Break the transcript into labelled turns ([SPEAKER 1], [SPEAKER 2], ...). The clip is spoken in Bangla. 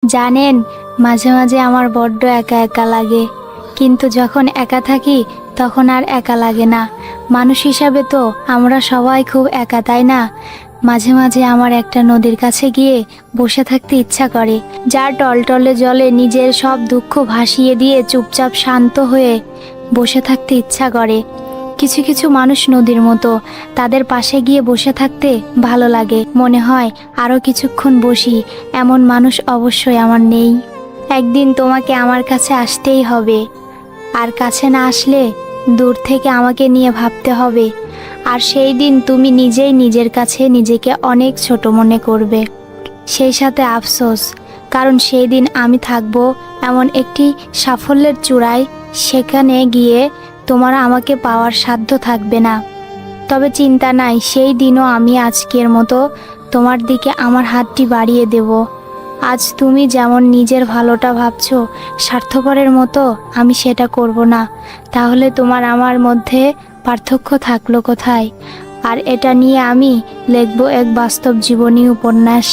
[SPEAKER 1] জানেন, মাঝে মাঝে আমার বড্ড একা একা লাগে, কিন্তু যখন একা থাকি তখন আর একা লাগে না। মানুষ হিসাবে তো আমরা সবাই খুব একা, তাই না? মাঝে মাঝে আমার একটা নদীর কাছে গিয়ে বসে থাকতে ইচ্ছা করে, যার টলটলে জলে নিজের সব দুঃখ ভাসিয়ে দিয়ে চুপচাপ শান্ত হয়ে বসে থাকতে ইচ্ছা করে। কিছু কিছু মানুষ নদীর মতো, তাদের পাশে গিয়ে বসে থাকতে ভালো লাগে, মনে হয় আরও কিছুক্ষণ বসি। এমন মানুষ অবশ্যই আমার নেই। একদিন তোমাকে আমার কাছে আসতেই হবে, আর কাছে না আসলে দূর থেকে আমাকে নিয়ে ভাবতে হবে। আর সেই দিন তুমি নিজেই নিজের কাছে নিজেকে অনেক ছোট মনে করবে, সেই সাথে আফসোস, কারণ সেই দিন আমি থাকবো এমন একটি সাফল্যের চূড়ায়, সেখানে গিয়ে তোমার আমাকে পাওয়ার সাধ্য থাকবে না। তবে চিন্তা নাই, সেই দিনও আমি আজকের মতো তোমার দিকে আমার হাতটি বাড়িয়ে দেব। আজ তুমি যেমন নিজের ভালোটা ভাবছো স্বার্থপরের মতো, আমি সেটা করব না। তাহলে তোমার আমার মধ্যে পার্থক্য থাকলো কোথায়? আর এটা নিয়ে আমি লিখব এক বাস্তব জীবনী উপন্যাস।